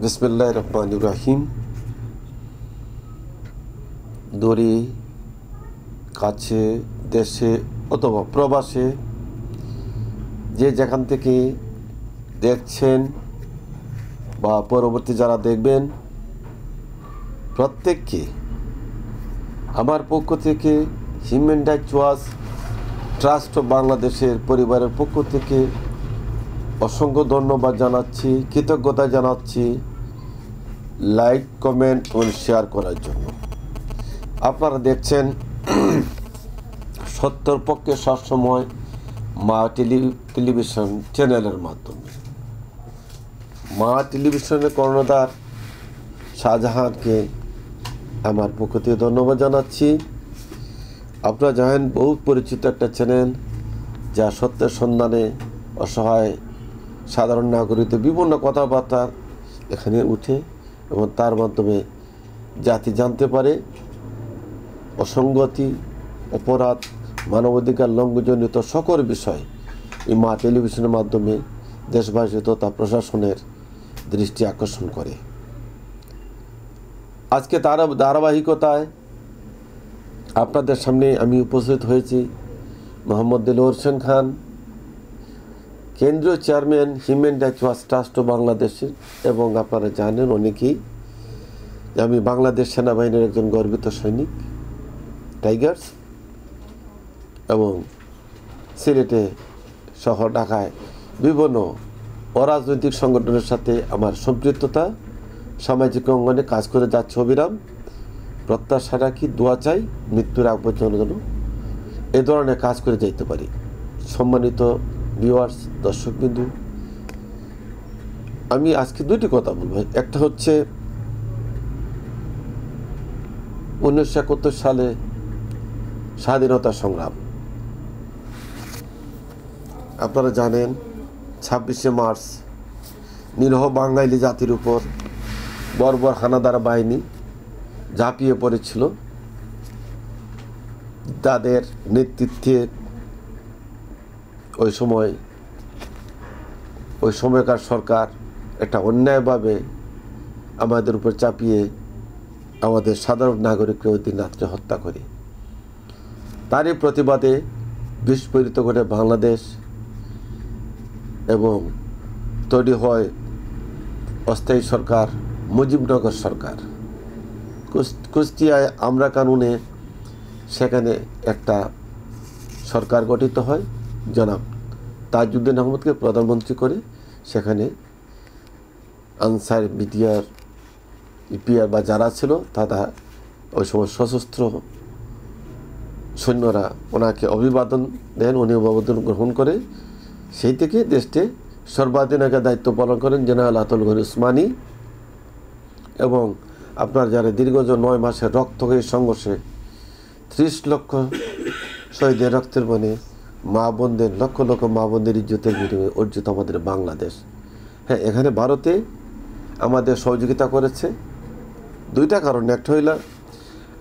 বিসমিল্লাহির রহমানির রহিম। দূরে কাছে, দেশে অথবা প্রবাসে যে যেখান থেকে দেখছেন বা পরবর্তী যারা দেখবেন, প্রত্যেককে আমার পক্ষ থেকে human rights watch trust of বাংলাদেশের পরিবারের পক্ষ থেকে অসংখ্য ধন্যবাদ জানাচ্ছি, কৃতজ্ঞতা জানাচ্ছি লাইক, কমেন্ট এবং শেয়ার করার জন্য। আপনারা দেখছেন সত্যর পক্ষে সবসময় মা টেলিভিশন চ্যানেলের মাধ্যমে। মা টেলিভিশনের কর্ণধার শাহজাহানকে আমার পক্ষ থেকে ধন্যবাদ জানাচ্ছি। আপনারা জানেন, বহু পরিচিত একটা চ্যানেল যা সত্যের সন্ধানে অসহায় সাধারণ নাগরিকদের বিভিন্ন কথাবার্তা এখানে উঠে এবং তার মাধ্যমে জাতি জানতে পারে অসঙ্গতি, অপরাধ, মানবাধিকার লঙ্ঘনজনিত সকল বিষয় এই মা টেলিভিশনের মাধ্যমে দেশবাসী তথা প্রশাসনের দৃষ্টি আকর্ষণ করে। আজকে তার ধারাবাহিকতায় আপনাদের সামনে আমি উপস্থিত হয়েছি মোহাম্মদ দেলোয়ার হোসেন খান, কেন্দ্রীয় chairman human rights watch trust of বাংলাদেশের। এবং আপনারা জানেন অনেকেই যে আমি বাংলাদেশ সেনাবাহিনীর একজন গর্বিত সৈনিক, টাইগার্স, এবং সিলেটে সহ ঢাকায় বিভিন্ন অরাজনৈতিক সংগঠনের সাথে আমার সম্পৃক্ততা, সামাজিক অঙ্গনে কাজ করে যাচ্ছে অবিরাম। প্রত্যাশা রাখি, দোয়া চাই মৃত্যুর আগ পর্যন্ত যেন এ ধরনের কাজ করে যাইতে পারি। সম্মানিত ভিউয়ার্স, দর্শকবিন্দু, আমি আজকে দুইটি কথা বলবো। একটা হচ্ছে 1971 সালে স্বাধীনতা সংগ্রাম। আপনারা জানেন 26শে মার্চ নিরহ বাঙালি জাতির উপর বর্বর হানাদার বাহিনী ঝাঁপিয়ে পড়েছিল। তাদের নেতৃত্বে ওই সময়কার সরকার একটা অন্যায়ভাবে আমাদের উপর চাপিয়ে আমাদের সাধারণ নাগরিককে ওই দিন রাত্রে হত্যা করে। তারই প্রতিবাদে বিস্ফোরিত করে বাংলাদেশ এবং তৈরি হয় অস্থায়ী সরকার, মুজিবনগর সরকার। কুষ্টিয়ায় আমরা কানুনে সেখানে একটা সরকার গঠিত হয়, জনাব তাজউদ্দিন আহমদকে প্রধানমন্ত্রী করে। সেখানে আনসার, বিটিআর, ইপিআর বা যারা ছিল তারা ওই সময় সশস্ত্র সৈন্যরা ওনাকে অভিবাদন দেন, উনি অভিবাদন গ্রহণ করে। সেই থেকে দেশটি সর্বাধিনায়কের দায়িত্ব পালন করেন জেনারেল আতাউল গনি ওসমানী। এবং আপনার যারা দীর্ঘ 9 মাসের রক্তক্ষয়ী সংঘর্ষে 30 লক্ষ শহীদের রক্তের বনে মা বোনদের, লক্ষ লক্ষ মা বোনদের ইজ্জতের বিনিময়ে অর্জিত আমাদের বাংলাদেশ। হ্যাঁ, এখানে ভারতে আমাদের সহযোগিতা করেছে দুইটা কারণে। একটা হইল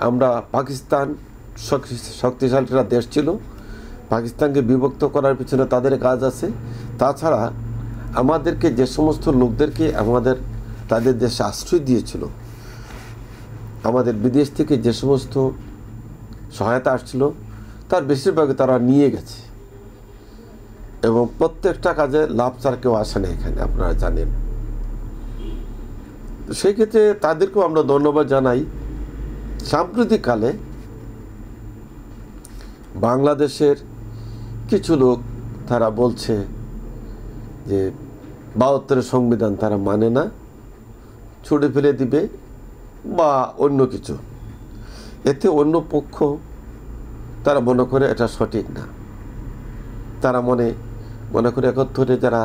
আমরা পাকিস্তান শক্তিশালী একটা দেশ ছিল, পাকিস্তানকে বিভক্ত করার পিছনে তাদের কাজ আছে। তাছাড়া আমাদেরকে যে সমস্ত লোকদেরকে তাদের দেশে আশ্রয় দিয়েছিল, আমাদের বিদেশ থেকে যে সমস্ত সহায়তা আসছিল তার বেশিরভাগই তারা নিয়ে গেছে এবং প্রত্যেকটা কাজে লাভ ছাড়া কেউ আসে না এখানে, আপনারা জানেন। সেই ক্ষেত্রে তাদেরকেও আমরা ধন্যবাদ জানাই। সাম্প্রতিককালে বাংলাদেশের কিছু লোক তারা বলছে যে 72 সংবিধান তারা মানে না, ছুড়ে ফেলে দিবে বা অন্য কিছু। এতে অন্য পক্ষ তারা মনে করে এটা সঠিক না। তারা মনে করে 71-এ যারা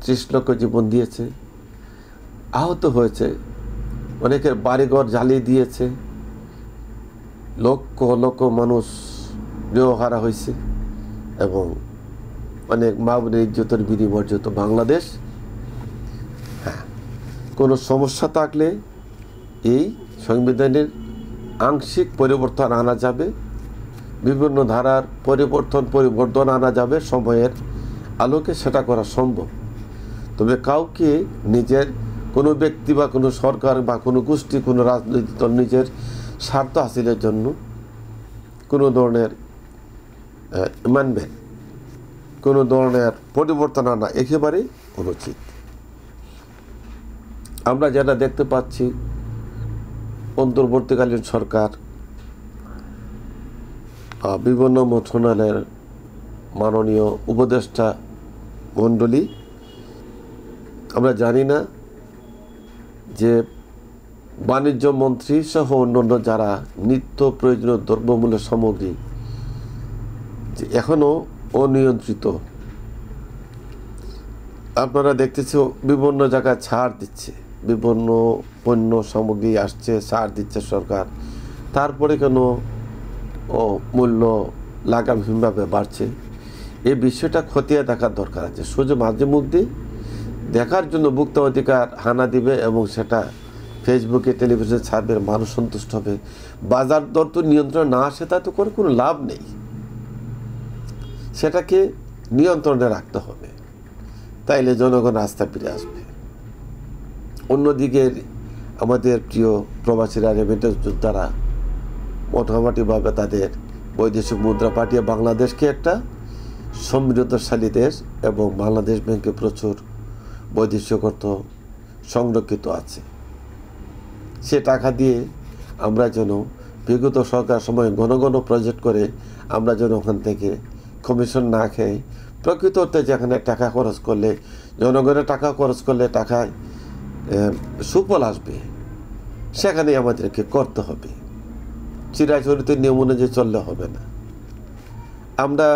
30 লক্ষ জীবন দিয়েছে, আহত হয়েছে, অনেকের বাড়িঘর জ্বালিয়ে দিয়েছে, লক্ষ লক্ষ মানুষ গৃহহারা হয়েছে এবং অনেক মা বোনের ইজ্জতের বিনিময় অর্জিত বাংলাদেশ। হ্যাঁ, কোনো সমস্যা থাকলে এই সংবিধানের আংশিক পরিবর্তন আনা যাবে, বিভিন্ন ধারার পরিবর্তন আনা যাবে, সময়ের আলোকে সেটা করা সম্ভব। তবে কাউকে নিজের কোনো ব্যক্তি বা কোনো সরকার বা কোনো গোষ্ঠী কোনো রাজনৈতিক দল নিজের স্বার্থ হাসিলের জন্য কোনো ধরনের অ্যামেন্ডমেন্ট, কোনো ধরনের পরিবর্তন আনা একেবারেই অনুচিত। আমরা যেটা দেখতে পাচ্ছি, অন্তর্বর্তীকালীন সরকার বিভিন্ন মন্ত্রণালয়ের মাননীয় উপদেষ্টা মণ্ডলী, আমরা জানি না যে বাণিজ্য মন্ত্রী সহ অন্যান্য যারা নিত্য প্রয়োজনীয় দ্রব্যমূল্য সামগ্রী যে এখনও অনিয়ন্ত্রিত, আপনারা দেখতেছি বিভিন্ন জায়গায় ছাড় দিচ্ছে, বিভিন্ন পণ্য সামগ্রী আসছে, ছাড় দিচ্ছে সরকার, তারপরে কেন মূল্য লাগামহীনভাবে বাড়ছে। এই বিষয়টা খতিয়ে দেখার দরকার আছে। শুধু মাঝে মধ্যে দেখার জন্য ভোক্তা অধিকার হানা দিবে এবং সেটা ফেসবুকে টেলিভিশনে ছাড়বে, মানুষ সন্তুষ্ট হবে। বাজার দর তো নিয়ন্ত্রণ না আসে তা তো করে কোনো লাভ নেই, সেটাকে নিয়ন্ত্রণে রাখতে হবে, তাইলে জনগণ আস্থা ফিরে আসবে। অন্যদিকে আমাদের প্রিয় প্রবাসীরা, রেমিটেন্স যোদ্ধারা মোটামুটিভাবে তাদের বৈদেশিক মুদ্রা পাঠিয়ে বাংলাদেশকে একটা সমৃদ্ধশালী দেশ এবং বাংলাদেশ ব্যাংকে প্রচুর বৈদেশিক অর্থ সংরক্ষিত আছে। সে টাকা দিয়ে আমরা যেন বিগত সরকার সময় ঘন ঘন প্রজেক্ট করে আমরা যেন ওখান থেকে কমিশন না খেয়ে প্রকৃত অর্থে যেখানে টাকা খরচ করলে, জনগণের টাকা খরচ করলে টাকায় সুফল আসবে, সেখানে আমাদেরকে করতে হবে। চিরাচরিত নিয়ম অনুযায়ী চললে হবে না। আমরা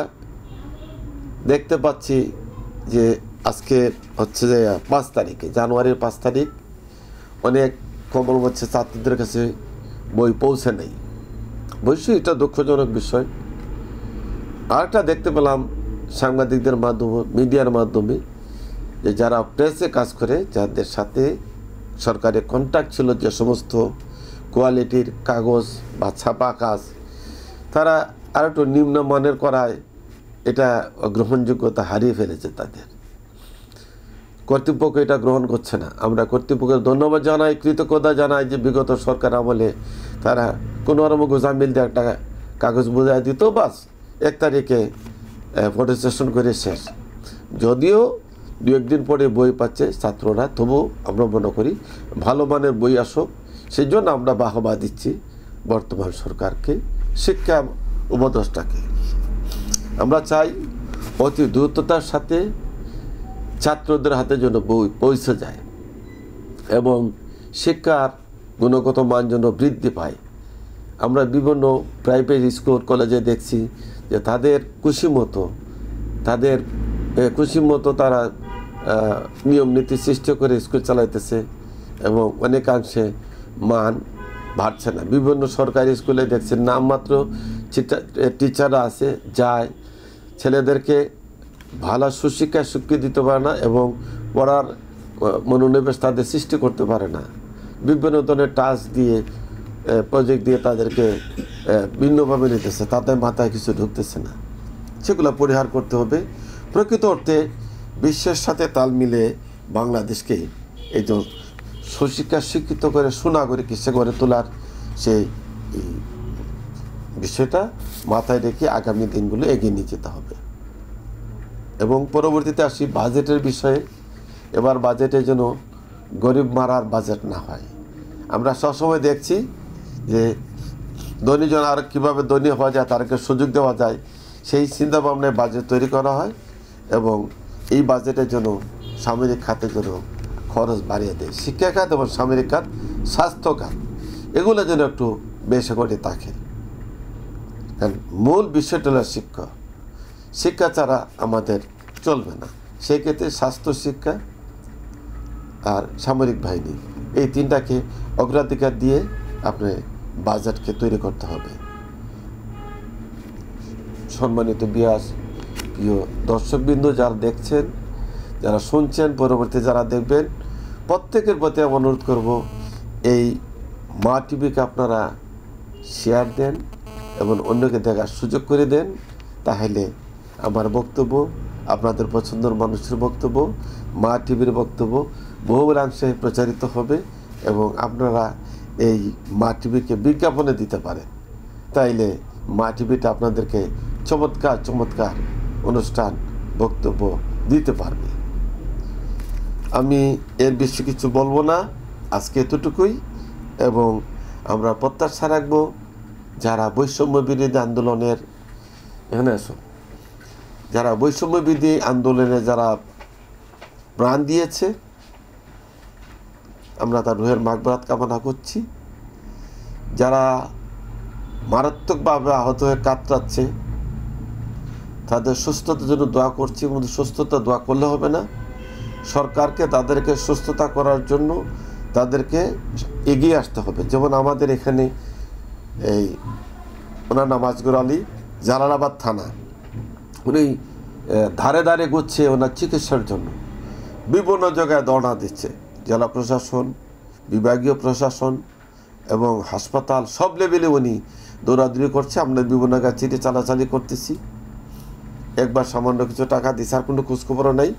দেখতে পাচ্ছি যে আজকে হচ্ছে যে 5 তারিখে, জানুয়ারির 5 তারিখ, অনেক কমল হচ্ছে ছাত্রদের কাছে বই পৌঁছে নেই। অবশ্যই এটা দুঃখজনক বিষয়। আরেকটা দেখতে পেলাম সাংবাদিকদের মাধ্যমে, মিডিয়ার মাধ্যমে, যে যারা প্রেসে কাজ করে, যাদের সাথে সরকারের কন্ট্যাক্ট ছিল, যে সমস্ত কোয়ালিটির কাগজ বা ছাপা কাজ, তারা আর একটু নিম্নমানের করায় এটা গ্রহণযোগ্যতা হারিয়ে ফেলেছে। তাদের কর্তৃপক্ষ এটা গ্রহণ করছে না। আমরা কর্তৃপক্ষের ধন্যবাদ জানাই, কৃতজ্ঞতা জানাই যে বিগত সরকার আমলে তারা কোনো রকম গোজামিল দিয়ে একটা কাগজ বোঝায় দিত, বাস 1 তারিখে প্রোটেস্টেশন করে শেষ। যদিও 2-1 দিন পরে বই পাচ্ছে ছাত্ররা, তবু আমরা মনে করি ভালো মানের বই আসুক, সেই জন্য আমরা বাহবা দিচ্ছি বর্তমান সরকারকে, শিক্ষা উপদেষ্টাকে। আমরা চাই অতি দ্রুততার সাথে ছাত্রদের হাতে যেন বই পৌঁছে যায় এবং শিক্ষার গুণগত মান যেন বৃদ্ধি পায়। আমরা বিভিন্ন প্রাইভেট স্কুল কলেজে দেখছি যে তাদের খুশি মতো তারা নিয়ম নীতি সৃষ্টি করে স্কুল চালাইতেছে এবং অনেকাংশে মান বাড়ছে না। বিভিন্ন সরকারি স্কুলে দেখছেন নামমাত্র টিচাররা আছে, যায় ছেলেদেরকে ভালো সুশিক্ষায় স্বীকৃতি দিতে পারে না এবং পড়ার মনোনিবেশ তাদের সৃষ্টি করতে পারে না। বিভিন্ন ধরনের টাস্ক দিয়ে, প্রজেক্ট দিয়ে তাদেরকে ভিন্নভাবে নিতেছে, তাদের মাথায় কিছু ঢুকতেছে না। সেগুলো পরিহার করতে হবে। প্রকৃত অর্থে বিশ্বের সাথে তাল মিলে বাংলাদেশকে এই যে সুশিক্ষা শিক্ষিত করে সুনাগরিক হিসেবে গড়ে তোলার সেই বিষয়টা মাথায় রেখে আগামী দিনগুলো এগিয়ে নিয়ে যেতে হবে। এবং পরবর্তীতে আসি বাজেটের বিষয়ে। এবার বাজেটে যেন গরিব মারার বাজেট না হয়। আমরা সবসময় দেখছি যে ধনীজন আর কীভাবে ধনী হওয়া যায়, তাদেরকে সুযোগ দেওয়া যায়, সেই চিন্তাভাবনায় বাজেট তৈরি করা হয় এবং এই বাজেটের জন্য সামরিক খাতে যেন খরচ বাড়িয়ে দেয়। শিক্ষা খাত এবং সামরিক খাত, স্বাস্থ্য খাত, এগুলো যেন একটু বেশি করে থাকে। কারণ মূল বিষয়টা হলো শিক্ষা ছাড়া আমাদের চলবে না। সেই ক্ষেত্রে স্বাস্থ্য, শিক্ষা আর সামরিক বাহিনী, এই 3টাকে অগ্রাধিকার দিয়ে আপনি বাজেটকে তৈরি করতে হবে। সম্মানিত বিয়াস, প্রিয় দর্শকবৃন্দ, যারা দেখছেন, যারা শুনছেন, পরবর্তী যারা দেখবেন, প্রত্যেকের প্রতি অনুরোধ করব, এই মা টিভিকে আপনারা শেয়ার দেন এবং অন্যকে দেখার সুযোগ করে দেন। তাহলে আমার বক্তব্য, আপনাদের পছন্দের মানুষের বক্তব্য মা টিভির বক্তব্য বহুলাংশে প্রচারিত হবে এবং আপনারা এই মা টিভিকে বিজ্ঞাপনে দিতে পারেন। তাইলে মা টিভিটা আপনাদেরকে চমৎকার চমৎকার অনুষ্ঠান বক্তব্য দিতে পারবে। আমি এর বেশি কিছু বলবো না, আজকে এতটুকুই। এবং আমরা প্রত্যাশা রাখবো যারা বৈষম্য বিরোধী আন্দোলনের এখানে আসো যারা বৈষম্য বিরোধী আন্দোলনে যারা প্রাণ দিয়েছে, আমরা তার রুহের মাগফিরাত কামনা করছি। যারা মারাত্মকভাবে আহত হয়ে কাতরাচ্ছে তাদের সুস্থতার জন্য দোয়া করছি। এবং সুস্থতা দোয়া করলে হবে না, সরকারকে তাদেরকে সুস্থতা করার জন্য তাদেরকে এগিয়ে আসতে হবে। যেমন আমাদের এখানে এই ওনার নাম আজগর আলী, জালালাবাদ থানা, উনি ধারে ধারে ঘুরছে ওনার চিকিৎসার জন্য, বিভিন্ন জায়গায় ধর্ণা দিচ্ছে। জেলা প্রশাসন, বিভাগীয় প্রশাসন এবং হাসপাতাল সব লেভেলে উনি দৌড়াদৌড়ি করছে। আমরা বিভিন্ন জায়গায় চিঠি চালাচালি করতেছি। একবার সামান্য কিছু টাকা দিচ্ছে, আর কোনো খোঁজখবরও নাই।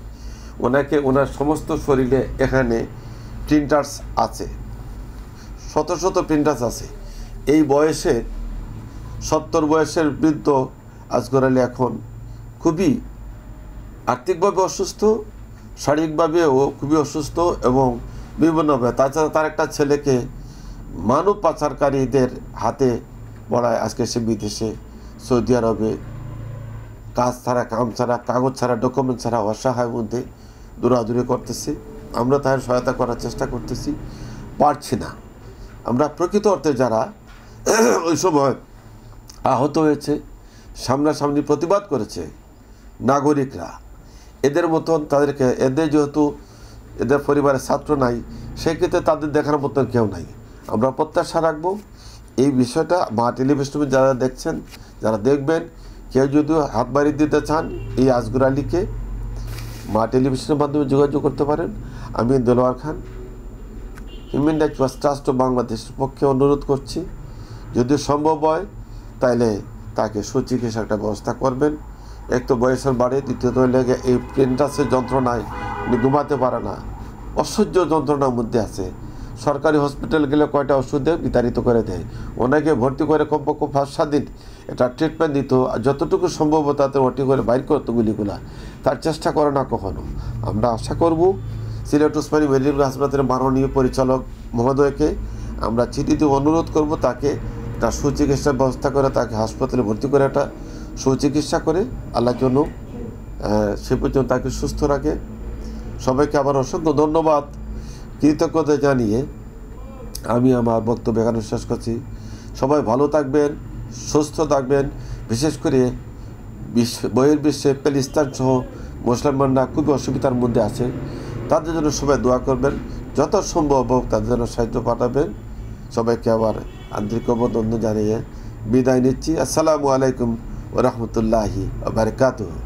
ওনাকে ওনার সমস্ত শরীরে এখানে প্রিন্টার্স আছে, শত শত প্রিন্টার্স আছে। এই বয়সে 70 বয়সের বৃদ্ধ আজগর আলী এখন খুবই আর্থিকভাবে অসুস্থ, শারীরিকভাবেও খুবই অসুস্থ এবং বিভিন্নভাবে। তাছাড়া তার একটা ছেলেকে মানব পাচারকারীদের হাতে পড়ায় আজকে সে বিদেশে, সৌদি আরবে কাজ ছাড়া, কাম ছাড়া, কাগজ ছাড়া, ডকুমেন্ট ছাড়া অসহায় মধ্যে দৌড়াদৌড়ি করতেছে। আমরা তার সহায়তা করার চেষ্টা করতেছি, পারছি না। আমরা প্রকৃত অর্থে যারা ওই সময় আহত হয়েছে, সামনাসামনি প্রতিবাদ করেছে নাগরিকরা, এদের মতন তাদেরকে, এদের যেহেতু এদের পরিবারের ছাত্র নাই, সেক্ষেত্রে তাদের দেখার মতন কেউ নাই। আমরা প্রত্যাশা রাখবো এই বিষয়টা মা টেলিভিশনে যারা দেখছেন, যারা দেখবেন, কেউ যদি হাত বাড়িয়ে দিতে চান এই আজগর আলীকে মা টেলিভিশনের মাধ্যমে যোগাযোগ করতে পারেন। আমি Delwar Khan, human rights watch trust of বাংলাদেশের পক্ষে অনুরোধ করছি, যদি সম্ভব হয় তাইলে তাকে সুচিকিৎসা একটা ব্যবস্থা করবেন। এক তো বয়সের বাড়ে, দ্বিতীয়ত লেগে এই প্রিন্টাসের যন্ত্রণায় উনি ঘুমাতে পারে না, অসহ্য যন্ত্রণার মধ্যে আছে। সরকারি হসপিটাল গেলে কয়টা ওষুধ দেয়, বিতাড়িত করে দেয়। ওনাকে ভর্তি করে কমপক্ষে 5-7 দিন এটা ট্রিটমেন্ট দিত, যতটুকু সম্ভব তাতে ভর্তি করে বাইর করতো গুলিগুলা। তার চেষ্টা করে না কখনো। আমরা আশা করব সিলেট ওসমানী মেডিকেল হাসপাতালের মাননীয় পরিচালক মহোদয়কে আমরা চিঠিতে অনুরোধ করব তাকে একটা সুচিকিৎসার ব্যবস্থা করে, তাকে হাসপাতালে ভর্তি করে একটা সুচিকিৎসা করে আল্লাহর জন্য সে পর্যন্ত তাকে সুস্থ রাখে। সবাইকে আবার অসংখ্য ধন্যবাদ, কৃতজ্ঞতা জানিয়ে আমি আমার বক্তব্য এখানে শেষ করছি। সবাই ভালো থাকবেন, সুস্থ থাকবেন। বিশেষ করে বহির্বিশ্বে প্যালেস্টাইন সহ মুসলমানরা খুবই অসুবিধার মধ্যে আছে, তাদের জন্য সবাই দোয়া করবেন, যত সম্ভব হোক তাদের জন্য সাহায্য পাঠাবেন। সবাইকে আবার আন্তরিক অভিনন্দন জানিয়ে বিদায় নিচ্ছি। আসসালামু আলাইকুম ওয়া রাহমাতুল্লাহি ওয়া বারাকাতুহু।